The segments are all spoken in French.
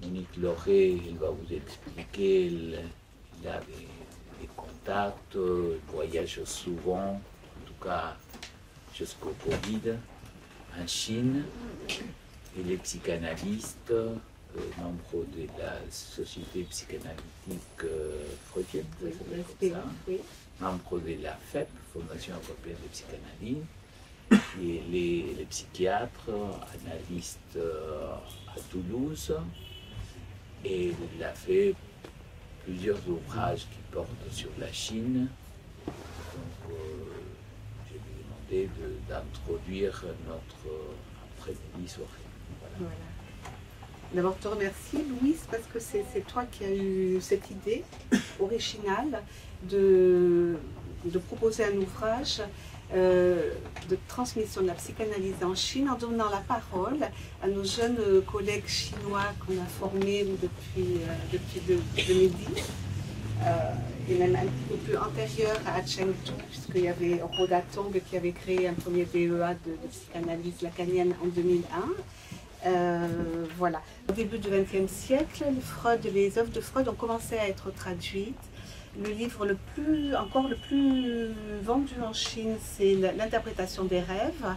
Monique Lauré, elle va vous expliquer, il a des contacts, il voyage souvent, en tout cas jusqu'au Covid, en Chine. Il est psychanalyste, membre de la Société psychanalytique freudienne, Oui, ça s'appelle comme ça, oui. membre de la FEP, Fondation européenne de psychanalyse. Il est psychiatre, analyste à Toulouse, et il a fait plusieurs ouvrages qui portent sur la Chine. Donc, je lui ai demandé d'introduire notre après-midi soirée. Voilà. D'abord, te remercie, Louise, parce que c'est toi qui as eu cette idée originale de proposer un ouvrage de transmission de la psychanalyse en Chine en donnant la parole à nos jeunes collègues chinois qu'on a formés depuis 2010. Et même un petit peu plus antérieur à Chengdu, puisqu'il y avait Roda Tong qui avait créé un premier DEA de psychanalyse lacanienne en 2001. Voilà. Au début du XXe siècle, les œuvres de Freud ont commencé à être traduites. Le livre le plus vendu en Chine, c'est l'interprétation des rêves.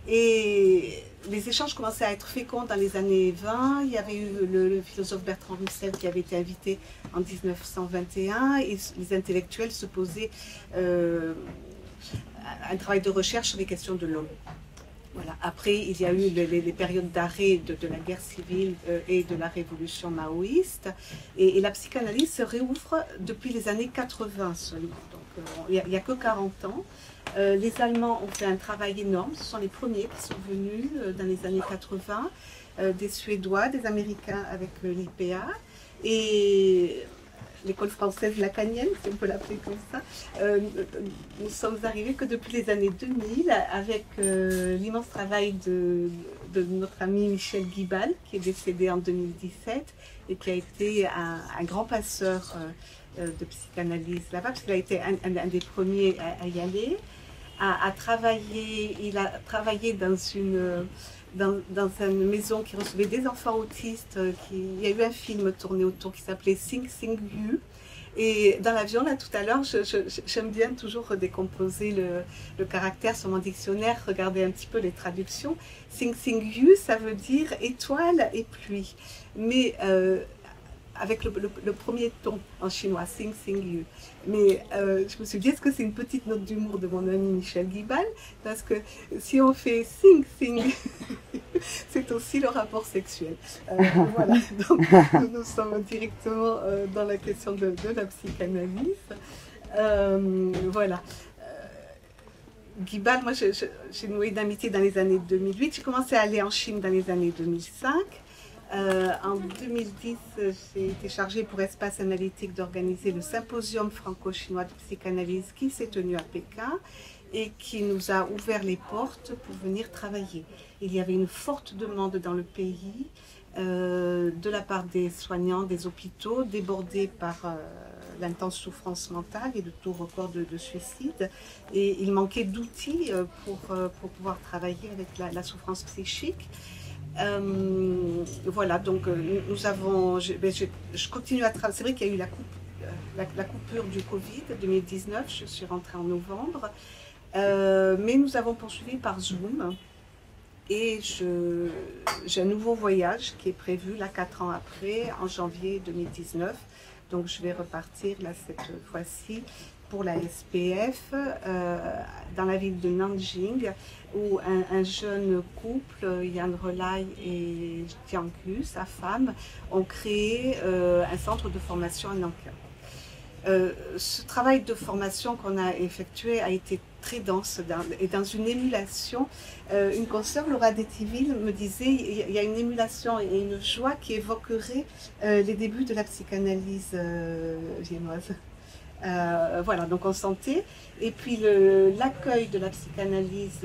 Et les échanges commençaient à être féconds dans les années 20. Il y avait eu le philosophe Bertrand Russell qui avait été invité en 1921. Et les intellectuels se posaient un travail de recherche sur les questions de l'homme. Voilà. Après, il y a eu les périodes d'arrêt de la guerre civile et de la révolution maoïste. Et la psychanalyse se réouvre depuis les années 80 seulement. Donc, il n'y a que 40 ans. Les Allemands ont fait un travail énorme. Ce sont les premiers qui sont venus dans les années 80. Des Suédois, des Américains avec l'IPA. Et l'école française lacanienne, si on peut l'appeler comme ça, nous sommes arrivés que depuis les années 2000 avec l'immense travail de notre ami Michel Guibal, qui est décédé en 2017 et qui a été un grand passeur de psychanalyse là-bas, parce qu'il a été un des premiers à y aller, à travailler. Il a travaillé dans une maison qui recevait des enfants autistes. Il y a eu un film tourné autour qui s'appelait Sing Sing Yu. Et dans l'avion, là, tout à l'heure, j'aime bien toujours redécomposer le caractère sur mon dictionnaire, regarder un petit peu les traductions. Sing Sing Yu, ça veut dire étoile et pluie. Mais avec le premier ton en chinois, Sing Sing Yu. Mais je me suis dit, est-ce que c'est une petite note d'humour de mon ami Michel Guibal? Parce que si on fait Sing Sing, c'est aussi le rapport sexuel. Voilà, donc nous sommes directement dans la question de la psychanalyse. Voilà. Guibal, moi j'ai noué une amitié dans les années 2008. J'ai commencé à aller en Chine dans les années 2005. En 2010, j'ai été chargée pour Espace Analytique d'organiser le symposium franco-chinois de psychanalyse qui s'est tenu à Pékin et qui nous a ouvert les portes pour venir travailler. Il y avait une forte demande dans le pays de la part des soignants, des hôpitaux, débordés par l'intense souffrance mentale et le taux record de suicide. Et il manquait d'outils pour pouvoir travailler avec la souffrance psychique. Voilà, donc nous avons, je continue à travailler. C'est vrai qu'il y a eu la coupure du Covid 2019, je suis rentrée en novembre, mais nous avons poursuivi par Zoom et j'ai un nouveau voyage qui est prévu là 4 ans après, en janvier 2019, donc je vais repartir là cette fois-ci pour la SPF dans la ville de Nanjing, où un jeune couple, Yann Relay et Jiang Yu, sa femme, ont créé un centre de formation à Nankin. Ce travail de formation qu'on a effectué a été très dense et dans une émulation. Une consoeur, Laura Détiville, me disait il y a une émulation et une joie qui évoquerait les débuts de la psychanalyse viennoise. Voilà, donc on sentait. Et puis l'accueil de la psychanalyse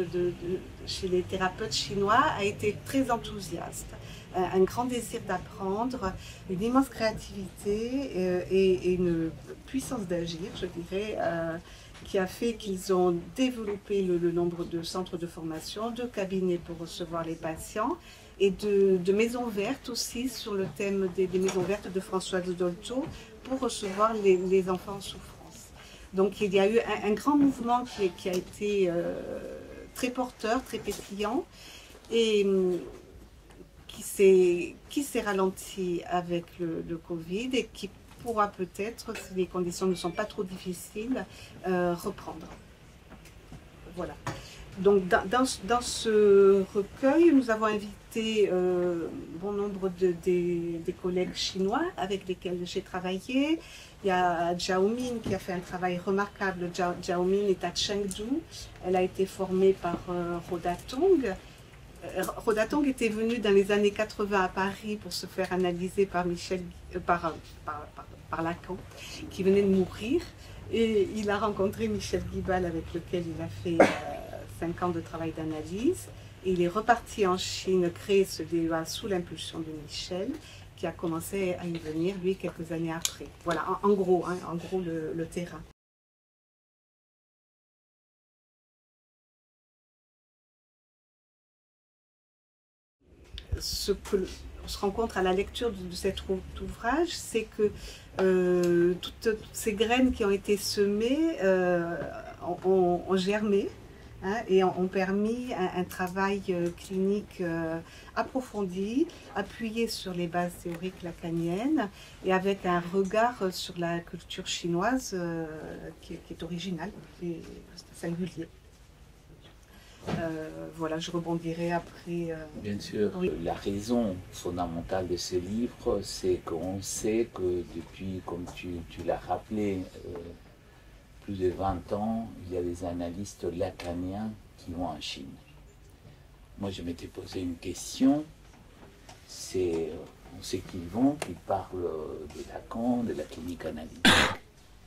chez les thérapeutes chinois a été très enthousiaste. Un grand désir d'apprendre, une immense créativité et une puissance d'agir, je dirais, qui a fait qu'ils ont développé le nombre de centres de formation, de cabinets pour recevoir les patients. et de maisons vertes aussi, sur le thème des maisons vertes de Françoise Dolto, pour recevoir les enfants en souffrance. Donc il y a eu un grand mouvement qui a été très porteur, très pétillant, et qui s'est ralenti avec le Covid et qui pourra peut-être, si les conditions ne sont pas trop difficiles, reprendre. Voilà. Donc dans ce recueil, nous avons invité bon nombre des collègues chinois avec lesquels j'ai travaillé. Il y a Zhao Min qui a fait un travail remarquable. Zhao Min est à Chengdu. Elle a été formée par Rodatong. Rodatong était venu dans les années 80 à Paris pour se faire analyser par Lacan, qui venait de mourir. Et il a rencontré Michel Guibal, avec lequel il a fait 5 ans de travail d'analyse. Et il est reparti en Chine créer ce DEA sous l'impulsion de Michel, qui a commencé à y venir, lui, quelques années après. Voilà, en gros le terrain. Ce que on se rencontre à la lecture de cet ouvrage, c'est que toutes ces graines qui ont été semées ont germé, hein, et ont permis un travail clinique approfondi, appuyé sur les bases théoriques lacaniennes et avec un regard sur la culture chinoise qui est original, qui est singulier. Voilà, je rebondirai après. Bien sûr, oui. La raison fondamentale de ce livre, c'est qu'on sait que depuis, comme tu l'as rappelé, plus de 20 ans, il y a des analystes lacaniens qui vont en Chine. Moi, je m'étais posé une question, c'est, on sait qu'ils vont, qu'ils parlent de Lacan, de la clinique analytique,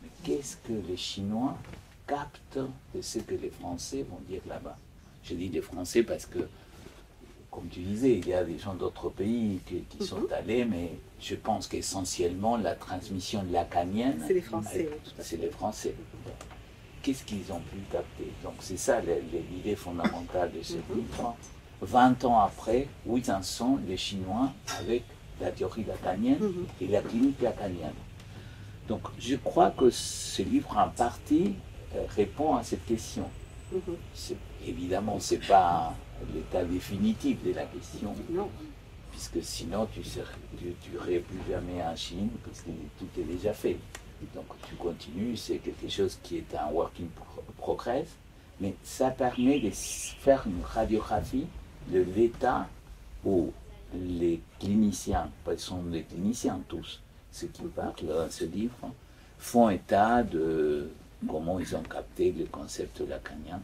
mais qu'est-ce que les Chinois captent de ce que les Français vont dire là-bas? Je dis des Français parce que, comme tu disais, il y a des gens d'autres pays qui sont allés, mais je pense qu'essentiellement la transmission lacanienne, c'est les Français. C'est les Français. Qu'est-ce qu'ils ont pu capter? Donc c'est ça l'idée fondamentale de ce livre. 20 ans après, où en sont les Chinois avec la théorie lacanienne et la clinique lacanienne? Donc je crois que ce livre en partie répond à cette question. Évidemment, ce n'est pas l'état définitif de la question, non. Puisque sinon tu n'irais plus jamais en Chine, parce que tout est déjà fait. Donc tu continues, c'est quelque chose qui est un work in progress, mais ça permet de faire une radiographie de l'état où les cliniciens, parce qu'ils sont des cliniciens tous, ceux qui parlent dans ce livre, font état de comment ils ont capté le concept lacanien.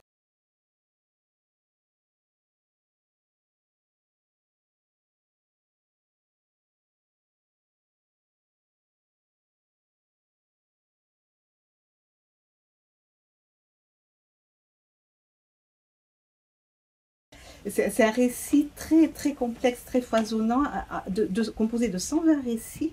C'est un récit très, très complexe, très foisonnant, composé de 120 récits,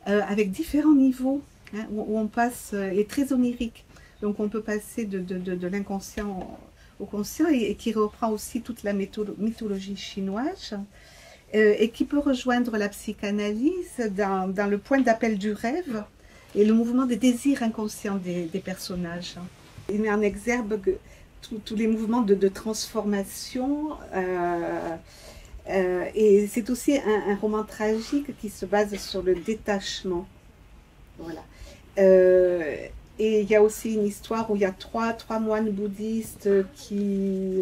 avec différents niveaux, hein, où on passe, et très onirique. Donc on peut passer de l'inconscient au conscient, et qui reprend aussi toute la mythologie chinoise, et qui peut rejoindre la psychanalyse dans le point d'appel du rêve et le mouvement des désirs inconscients des personnages. Il met en exergue tous les mouvements de transformation, et c'est aussi un roman tragique qui se base sur le détachement. Voilà. Et il y a aussi une histoire où il y a trois moines bouddhistes qui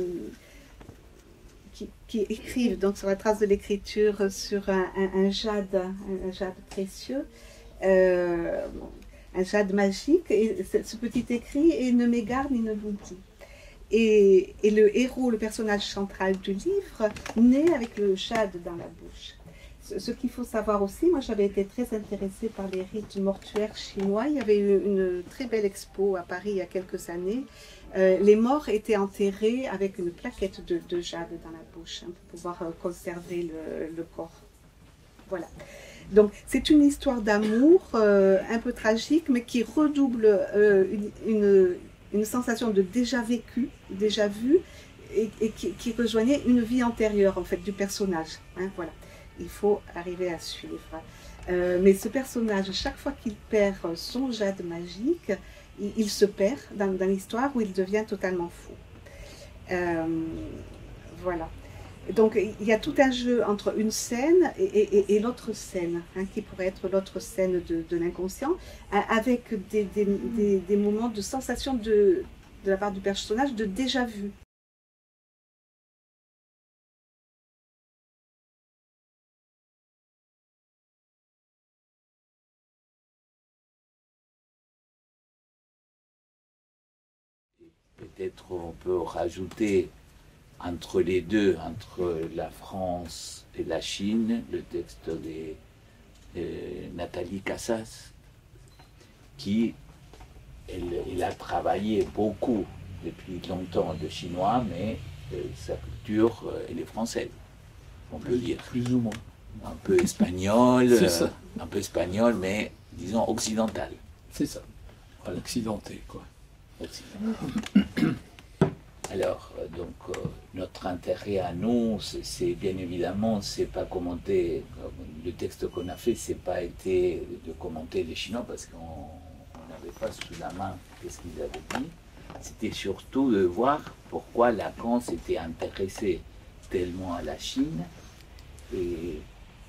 écrivent donc sur la trace de l'écriture sur un jade précieux, un jade magique, et ce petit écrit est « Ne m'égare ni ne l'oublie ». Et le héros, le personnage central du livre, naît avec le jade dans la bouche. Ce qu'il faut savoir aussi, moi j'avais été très intéressée par les rites mortuaires chinois. Il y avait eu une très belle expo à Paris il y a quelques années. Les morts étaient enterrés avec une plaquette de jade dans la bouche, hein, pour pouvoir conserver le corps. Voilà. Donc c'est une histoire d'amour un peu tragique, mais qui redouble une sensation de déjà vécu, déjà vu, et qui rejoignait une vie antérieure en fait du personnage. Hein, voilà, il faut arriver à suivre. Mais ce personnage, chaque fois qu'il perd son jade magique, il se perd dans l'histoire où il devient totalement fou. Voilà. Donc il y a tout un jeu entre une scène et l'autre scène, hein, qui pourrait être l'autre scène de l'inconscient, avec des moments de sensation de la part du personnage de déjà-vu. Peut-être on peut rajouter entre les deux, entre la France et la Chine, le texte de Nathalie Casas, qui elle a travaillé beaucoup depuis longtemps le chinois, mais sa culture, elle est française, on peut dire. Plus ou moins. Un peu espagnol, C'est ça. un peu espagnol, mais disons occidental. C'est ça. Voilà, accidenté, quoi. Alors, donc, notre intérêt à nous, c'est bien évidemment, c'est pas commenter, le texte qu'on a fait, c'est pas été de commenter les Chinois parce qu'on n'avait pas sous la main qu'est-ce qu'ils avaient dit. C'était surtout de voir pourquoi Lacan s'était intéressé tellement à la Chine et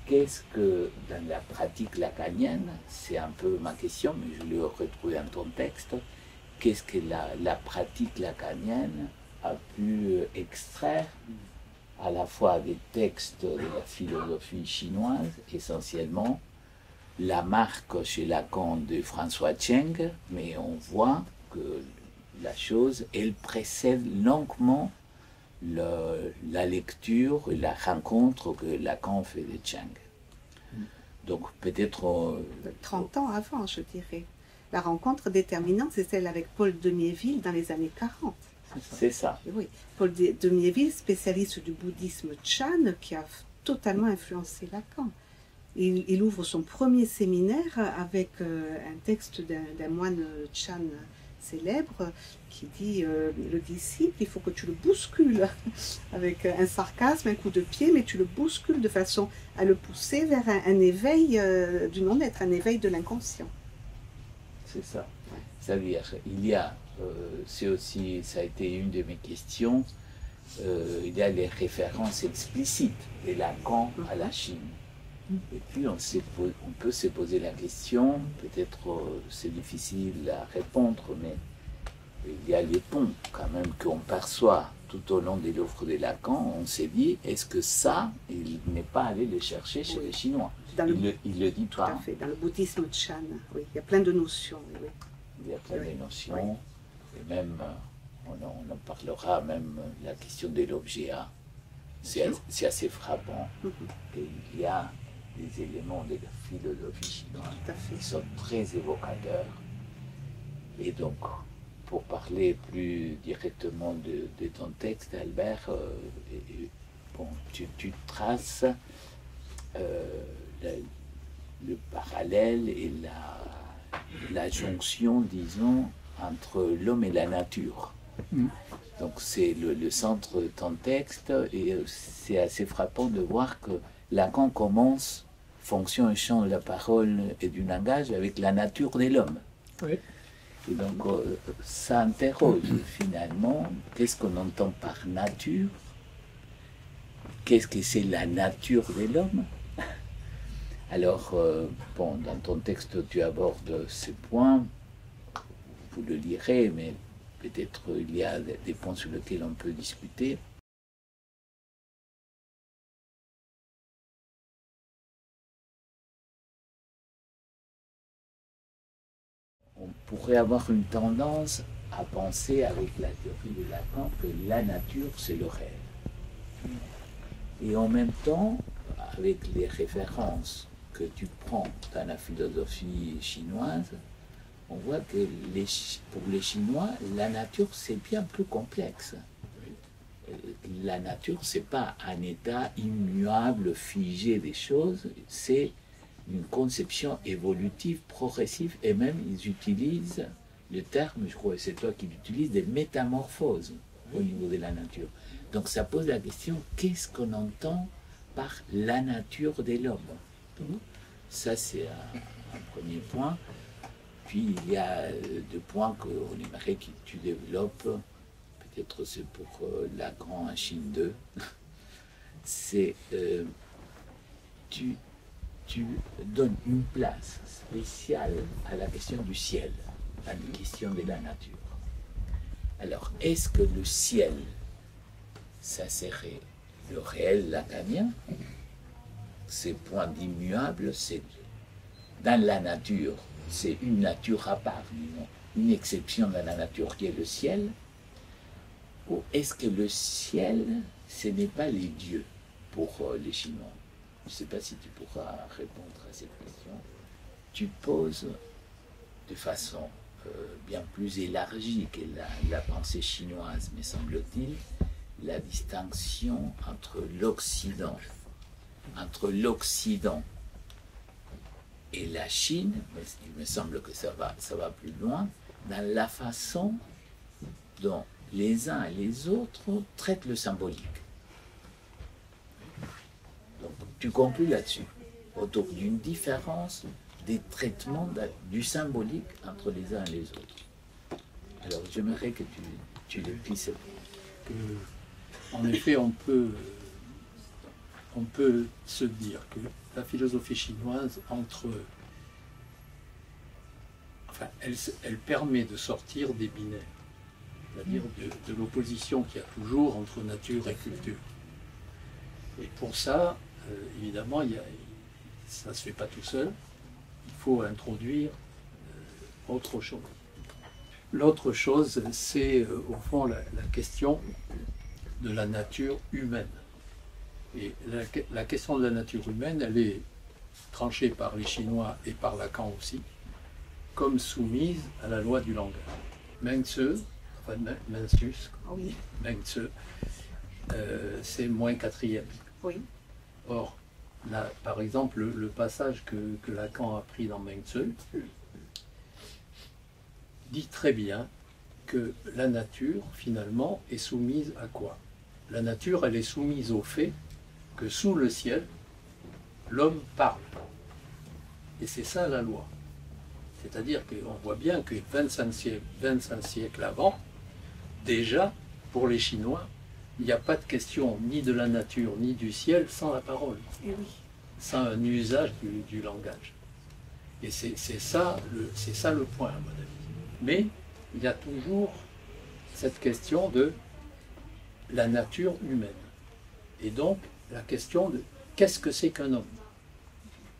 qu'est-ce que dans la pratique lacanienne, c'est un peu ma question, mais je l'ai retrouvé dans ton texte, qu'est-ce que la pratique lacanienne a pu extraire à la fois des textes de la philosophie chinoise, essentiellement la marque chez Lacan de François Cheng, mais on voit que la chose, elle précède longuement la lecture et la rencontre que Lacan fait de Cheng. Donc peut-être... 30 ans avant, je dirais. La rencontre déterminante, c'est celle avec Paul Demiéville dans les années 40. C'est ça. Oui, Paul Demiéville, spécialiste du bouddhisme Chan, qui a totalement influencé Lacan. Il ouvre son premier séminaire avec un texte d'un moine Chan célèbre qui dit le disciple, il faut que tu le bouscules avec un sarcasme, un coup de pied, mais tu le bouscules de façon à le pousser vers un éveil du non-être, un éveil de l'inconscient. C'est ça. C'est-à-dire, il y a, c'est aussi, ça a été une de mes questions, il y a les références explicites de Lacan à la Chine. Et puis on peut se poser la question, peut-être c'est difficile à répondre, mais il y a les ponts quand même qu'on perçoit tout au long de l'œuvre de Lacan. On s'est dit, est-ce que ça, il n'est pas allé le chercher chez les Chinois? Il le dit pas. Tout à fait, dans le bouddhisme Chan, oui, il y a plein de notions. Oui. Il y a plein de notions, et même, on en parlera, même la question de l'objet A, c'est assez frappant. Et il y a des éléments de la philosophie chinoise qui sont très évocateurs. Et donc, pour parler plus directement de ton texte, Albert, bon, tu traces le parallèle et la jonction, disons, entre l'homme et la nature. Donc c'est le centre de ton texte, et c'est assez frappant de voir que Lacan commence, fonction et champ de la parole et du langage, avec la nature de l'homme. Oui. Et donc ça interroge finalement, qu'est-ce qu'on entend par nature? Qu'est-ce que c'est la nature de l'homme? Alors, bon, dans ton texte, tu abordes ces points, vous le lirez, mais peut-être il y a des points sur lesquels on peut discuter. On pourrait avoir une tendance à penser avec la théorie de Lacan que la nature, c'est le rêve. Et en même temps, avec les références que tu prends dans la philosophie chinoise, on voit que pour les Chinois, la nature, c'est bien plus complexe. La nature, c'est pas un état immuable, figé des choses, c'est une conception évolutive, progressive, et même ils utilisent le terme, je crois que c'est toi qui l'utilises, des métamorphoses. au niveau de la nature. Donc ça pose la question, qu'est-ce qu'on entend par la nature de l'homme? Ça, c'est un premier point. Puis il y a deux points qu'on aimerait que tu développes. Peut-être c'est pour Lacan en Chine 2. C'est tu donnes une place spéciale à la question du ciel, à la question de la nature. Alors, est-ce que le ciel, ça serait le réel lacanien? Ces points d'immuable, c'est dans la nature, c'est une nature à part, disons, une exception dans la nature qui est le ciel? Ou est-ce que le ciel, ce n'est pas les dieux pour les Chinois? Je ne sais pas si tu pourras répondre à cette question. Tu poses de façon bien plus élargie que la pensée chinoise, me semble-t-il, la distinction entre l'Occident et la Chine, mais il me semble que ça va plus loin, dans la façon dont les uns et les autres traitent le symbolique. Donc, tu conclus là-dessus, autour d'une différence des traitements du symbolique entre les uns et les autres. Alors, j'aimerais que tu déplies En effet, on peut se dire que la philosophie chinoise, elle permet de sortir des binaires, c'est-à-dire de l'opposition qu'il y a toujours entre nature et culture. Et pour ça, évidemment, ça ne se fait pas tout seul, il faut introduire autre chose. L'autre chose, c'est au fond la question de la nature humaine. Et la question de la nature humaine, elle est tranchée par les Chinois et par Lacan aussi, comme soumise à la loi du langage. Mencius, Oui. Mencius, c'est -4e. Oui. Or, là, par exemple, le passage que Lacan a pris dans Mencius dit très bien que la nature, finalement, est soumise à quoi? La nature, elle est soumise au fait que sous le ciel, l'homme parle. Et c'est ça la loi. C'est-à-dire qu'on voit bien que 25 siècles avant, déjà, pour les Chinois, il n'y a pas de question ni de la nature ni du ciel sans la parole, Et oui. sans un usage du langage. Et c'est ça le point, à mon avis. Mais il y a toujours cette question de la nature humaine. Et donc, la question de qu'est-ce que c'est qu'un homme?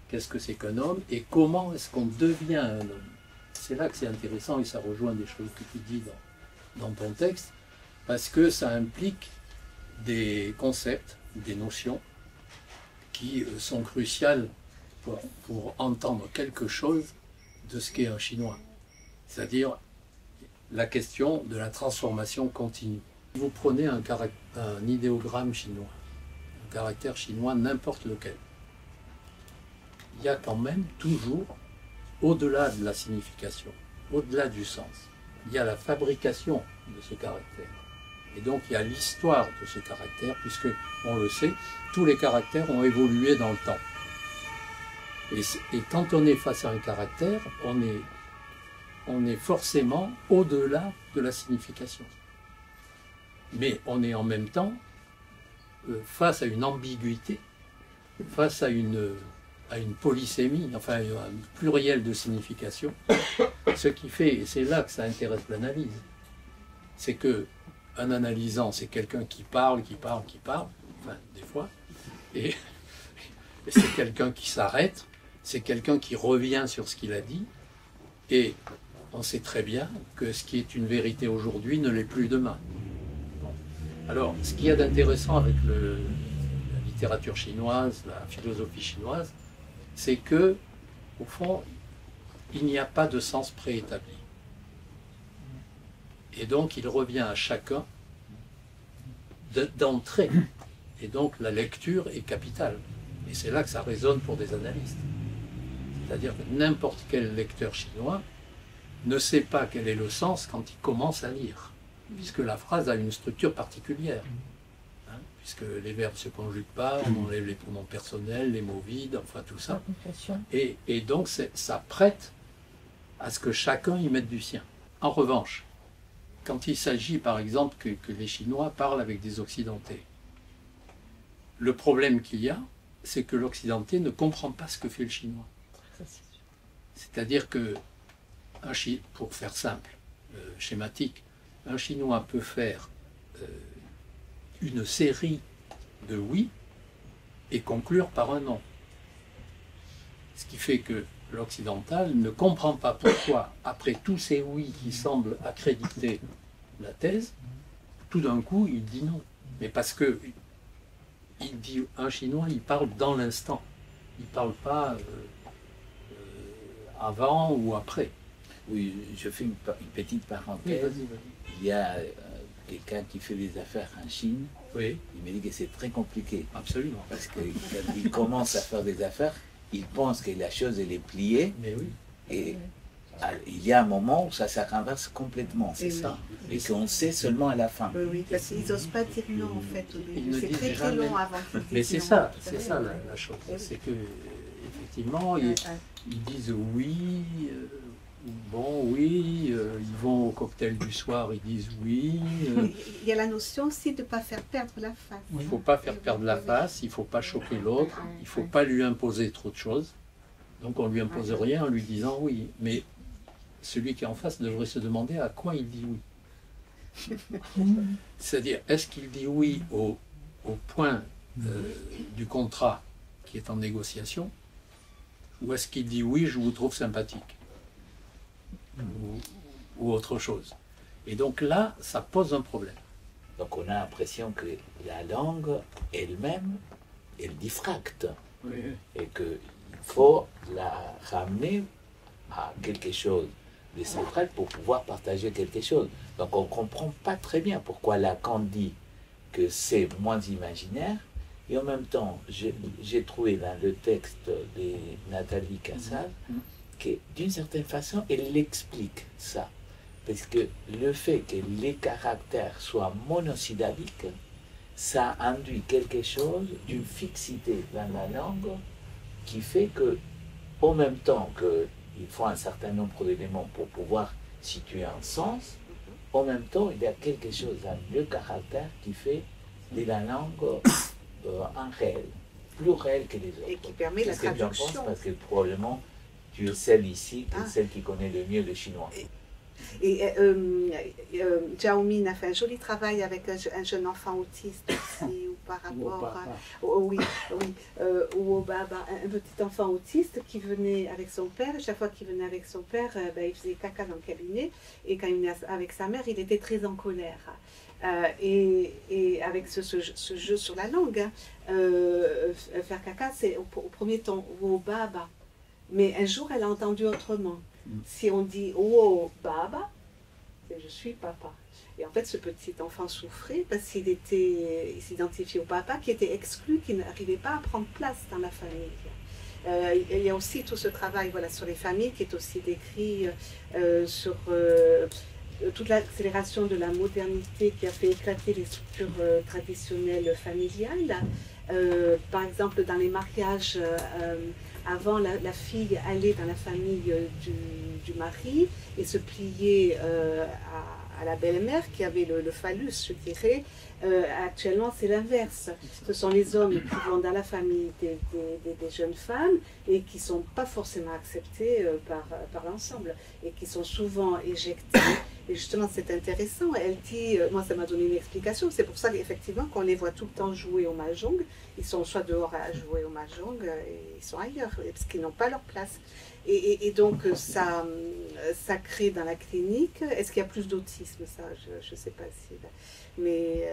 Qu'est-ce que c'est qu'un homme et comment est-ce qu'on devient un homme? C'est là que c'est intéressant et ça rejoint des choses que tu dis dans ton texte, parce que ça implique des concepts, des notions qui sont cruciales pour entendre quelque chose de ce qu'est un Chinois. C'est-à-dire la question de la transformation continue. Vous prenez un idéogramme chinois, un caractère chinois, n'importe lequel. Il y a quand même toujours, au-delà de la signification, au-delà du sens, il y a la fabrication de ce caractère. Et donc il y a l'histoire de ce caractère, puisque, on le sait, tous les caractères ont évolué dans le temps. Et quand on est face à un caractère, on est forcément au-delà de la signification. Mais on est en même temps face à une ambiguïté, face à une polysémie, enfin un pluriel de signification, ce qui fait, et c'est là que ça intéresse l'analyse, c'est que un analysant, c'est quelqu'un qui parle, enfin des fois, et c'est quelqu'un qui s'arrête, c'est quelqu'un qui revient sur ce qu'il a dit, et on sait très bien que ce qui est une vérité aujourd'hui ne l'est plus demain. Bon. Alors, ce qu'il y a d'intéressant avec la littérature chinoise, la philosophie chinoise, c'est que, au fond, il n'y a pas de sens préétabli. Et donc, il revient à chacun d'entrer. Et donc, la lecture est capitale. Et c'est là que ça résonne pour des analystes. C'est-à-dire que n'importe quel lecteur chinois ne sait pas quel est le sens quand il commence à lire. puisque la phrase a une structure particulière. Hein, puisque les verbes ne se conjuguent pas, on enlève les pronoms personnels, les mots vides, enfin tout ça. Et donc ça prête à ce que chacun y mette du sien. En revanche, quand il s'agit par exemple que les Chinois parlent avec des Occidentais, le problème qu'il y a, c'est que l'Occidentais ne comprend pas ce que fait le Chinois. C'est-à-dire que, pour faire simple, schématique, un Chinois peut faire une série de oui et conclure par un non. Ce qui fait que l'occidental ne comprend pas pourquoi, après tous ces oui qui semblent accréditer la thèse, tout d'un coup il dit non. Mais parce que il dit, un Chinois, il parle dans l'instant. Il ne parle pas avant ou après. Oui, je fais une petite parenthèse. Oui, vas-y. Il y a quelqu'un qui fait des affaires en Chine. Oui. Il me dit que c'est très compliqué. Absolument. Parce que quand il commence à faire des affaires, il pense que la chose elle est pliée. Mais oui. Et il y a un moment où ça renverse complètement, c'est ça. Et qu'on sait seulement à la fin. Oui, parce qu'ils n'osent pas dire non en fait au début. C'est très très long avant qu'ils disent non. Mais c'est ça la chose. C'est que effectivement, ils disent oui, bon, oui, ils vont au cocktail du soir, ils disent oui. Il y a la notion aussi de ne pas faire perdre la face. Il ne faut pas faire perdre la face, il ne faut pas choquer l'autre, il ne faut pas lui imposer trop de choses. Donc on ne lui impose rien en lui disant oui. Mais celui qui est en face devrait se demander à quoi il dit oui. C'est-à-dire, est-ce qu'il dit oui au point du contrat qui est en négociation, ou est-ce qu'il dit oui, je vous trouve sympathique, ou autre chose. Et donc là, ça pose un problème. Donc on a l'impression que la langue elle-même, elle diffracte. Oui. Et qu'il faut la ramener à quelque chose de central pour pouvoir partager quelque chose. Donc on ne comprend pas très bien pourquoi Lacan dit que c'est moins imaginaire. Et en même temps, j'ai trouvé dans le texte de Nathalie Cassal que d'une certaine façon, elle explique ça. Parce que le fait que les caractères soient monosyllabiques, ça induit quelque chose d'une fixité dans la langue qui fait que, en même temps qu'il faut un certain nombre d'éléments pour pouvoir situer un sens, en même temps, il y a quelque chose dans le caractère qui fait de la langue un réel, plus réel que les autres. Et qui permet la traduction. Je pense parce que probablement, tu es celle ici, celle qui connaît le mieux le chinois. Et Zhao Min a fait un joli travail avec un jeune enfant autiste aussi, ou par rapport à... Oui, ou au Baba, un petit enfant autiste qui venait avec son père. Chaque fois qu'il venait avec son père, il faisait caca dans le cabinet. Et quand il venait avec sa mère, il était très en colère. Et avec ce jeu sur la langue, faire caca, c'est au premier temps, ou au Baba. Mais un jour, elle a entendu autrement. Si on dit « Oh, Baba », c'est « je suis papa ». Et en fait, ce petit enfant souffrait parce qu'il s'identifiait au papa qui était exclu, qui n'arrivait pas à prendre place dans la famille. Il y a aussi tout ce travail sur les familles qui est aussi décrit sur toute l'accélération de la modernité qui a fait éclater les structures traditionnelles familiales. Par exemple, dans les mariages... Avant, la fille allait dans la famille du mari et se pliait à la belle-mère qui avait le phallus, je dirais. Actuellement, c'est l'inverse. Ce sont les hommes qui vont dans la famille des jeunes femmes et qui ne sont pas forcément acceptés par l'ensemble et qui sont souvent éjectés. Et justement, c'est intéressant. Elle dit, moi, ça m'a donné une explication. C'est pour ça qu'effectivement, qu'on les voit tout le temps jouer au mahjong, ils sont soit dehors à jouer au mahjong, et ils sont ailleurs, parce qu'ils n'ont pas leur place. Et donc, ça crée dans la clinique, est-ce qu'il y a plus d'autisme, ça, je ne sais pas si... Mais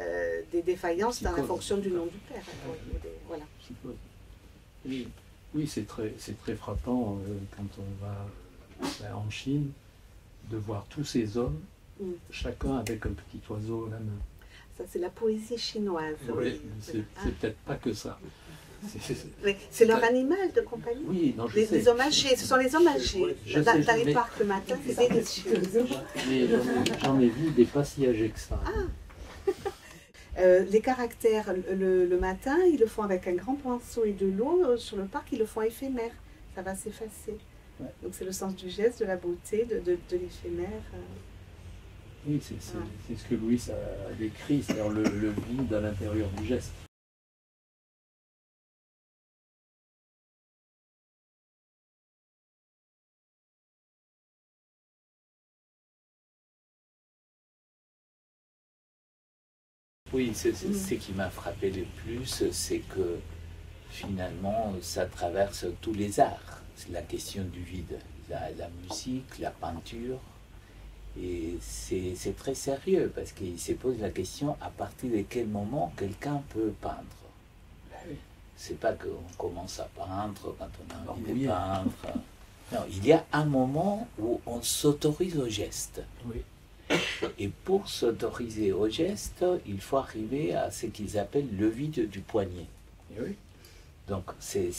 des défaillances dans la fonction du nom du père. Voilà. Oui, c'est très frappant quand on va en Chine, de voir tous ces hommes, chacun avec un petit oiseau à la main. Ça, c'est la poésie chinoise. Oui, c'est peut-être pas que ça. C'est leur animal de compagnie. Oui, non, je sais. Les hommes âgés, ce sont les hommes âgés. Je Dans sais, les mais- parcs le matin, c'est délicieux. Mais j'en ai vu des pas si âgés que ça. Les caractères, le matin, ils le font avec un grand pinceau et de l'eau. Sur le parc, ils le font éphémère. Ça va s'effacer. Ouais. Donc c'est le sens du geste, de la beauté, de l'éphémère. Oui, c'est ce que Louis a décrit, c'est-à-dire le vide à l'intérieur du geste. Oui, ce qui m'a frappé le plus, c'est que finalement, ça traverse tous les arts. C'est la question du vide, la musique, la peinture. Et c'est très sérieux parce qu'il se pose la question à partir de quel moment quelqu'un peut peindre. C'est pas qu'on commence à peindre quand on a envie de peindre. Non, il y a un moment où on s'autorise au geste. Oui. Et pour s'autoriser au geste, il faut arriver à ce qu'ils appellent le vide du poignet. Et oui. Donc c'est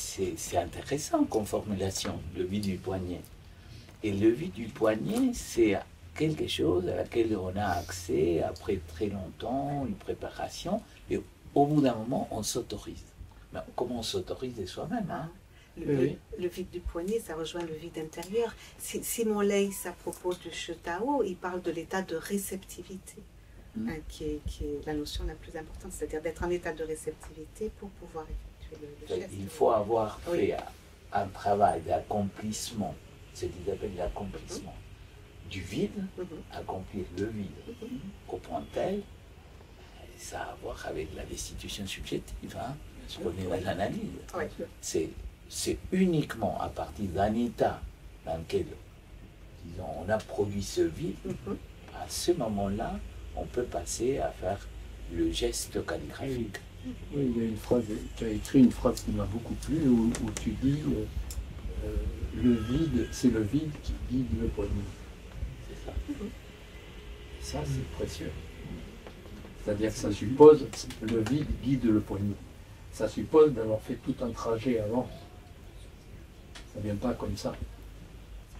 intéressant comme formulation, le vide du poignet. Et le vide du poignet, c'est quelque chose à laquelle on a accès après très longtemps, une préparation, et au bout d'un moment, on s'autorise. Mais comment on s'autorise de soi-même, hein? Le vide du poignet, ça rejoint le vide intérieur. Simon Leys, à propos du Shetao, il parle de l'état de réceptivité, qui est la notion la plus importante, c'est-à-dire d'être en état de réceptivité pour pouvoir effectuer le geste. Il faut avoir fait un travail d'accomplissement, ce qu'ils appellent l'accomplissement du vide, accomplir le vide au point tel, ça a à voir avec la destitution subjective, hein, on est dans l'analyse. C'est uniquement à partir d'un état dans lequel, disons, on a produit ce vide, à ce moment-là, on peut passer à faire le geste calligraphique. Oui, il y a une phrase, tu as écrit une phrase qui m'a beaucoup plu où tu dis le vide, c'est le vide qui guide le poignet. C'est ça. Ça, c'est précieux. C'est-à-dire que ça suppose, le vide guide le poignet. Ça suppose d'avoir fait tout un trajet avant. Ça ne vient pas comme ça.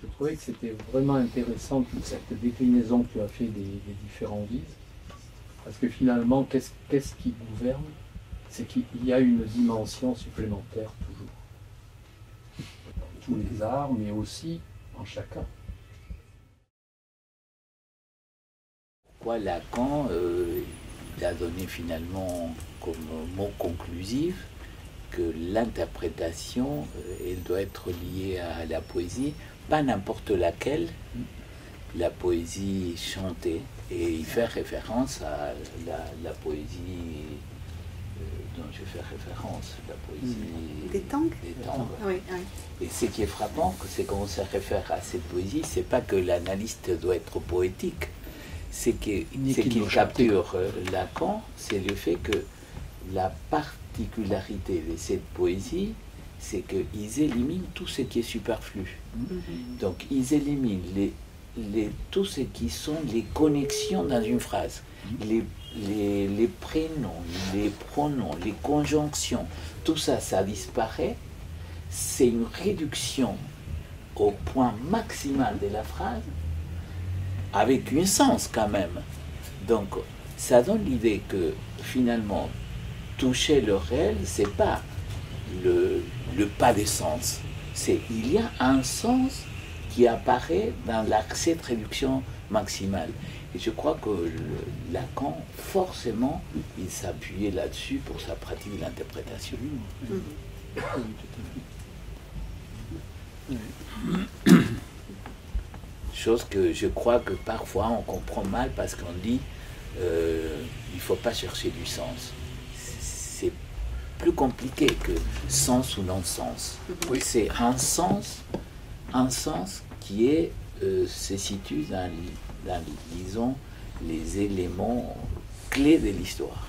Je trouvais que c'était vraiment intéressant toute cette déclinaison que tu as fait des différents vides. Parce que finalement, qu'est-ce qui gouverne? C'est qu'il y a une dimension supplémentaire toujours. Dans tous les arts, mais aussi en chacun. Pourquoi Lacan il a donné finalement comme mot conclusif que l'interprétation elle doit être liée à la poésie, pas n'importe laquelle, la poésie chantée, et il fait référence à la poésie dont je fais référence, la poésie des Tang. Oui, oui. Et ce qui est frappant, c'est qu'on se réfère à cette poésie, c'est pas que l'analyste doit être poétique, c'est qu'il capture Lacan, c'est le fait que la particularité de cette poésie, c'est qu'ils éliminent tout ce qui est superflu. Donc ils éliminent tout ce qui sont les connexions dans une phrase, les prénoms, les pronoms, les conjonctions, tout ça, ça disparaît. C'est une réduction au point maximal de la phrase, avec un sens quand même. Donc ça donne l'idée que finalement, toucher le réel, c'est pas le pas de sens. Il y a un sens qui apparaît dans cette réduction maximale. Et je crois que Lacan, forcément, il s'appuyait là-dessus pour sa pratique de l'interprétation. Chose que je crois que parfois on comprend mal parce qu'on dit il ne faut pas chercher du sens. C'est plus compliqué que sens ou non-sens. C'est un sens qui se situe dans, disons, les éléments clés de l'histoire.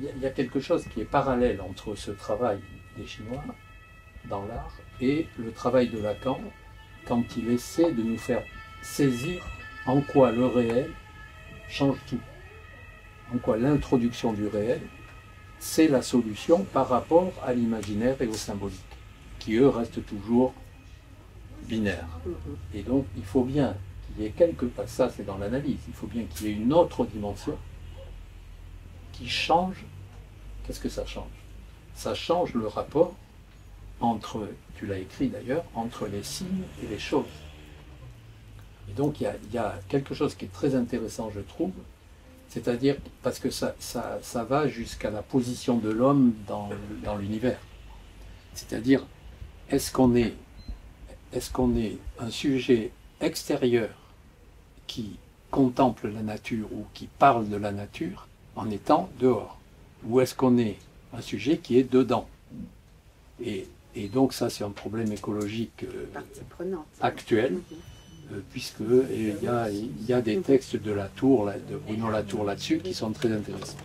Il y a quelque chose qui est parallèle entre ce travail des Chinois dans l'art et le travail de Lacan quand il essaie de nous faire saisir en quoi le réel change tout, en quoi l'introduction du réel c'est la solution par rapport à l'imaginaire et au symbolique, qui eux restent toujours binaires. Et donc il faut bien qu'il y ait quelque part, ça c'est dans l'analyse, il faut bien qu'il y ait une autre dimension qui change. Qu'est-ce que ça change? Ça change le rapport entre, tu l'as écrit d'ailleurs, entre les signes et les choses. Et donc il y a quelque chose qui est très intéressant, je trouve, c'est-à-dire parce que ça va jusqu'à la position de l'homme dans l'univers. C'est-à-dire, est-ce qu'on est un sujet extérieur qui contemple la nature ou qui parle de la nature en étant dehors? Ou est-ce qu'on est un sujet qui est dedans? Et donc ça, c'est un problème écologique actuel, puisqu'il y a des textes de Latour, de Bruno Latour là-dessus, qui sont très intéressants.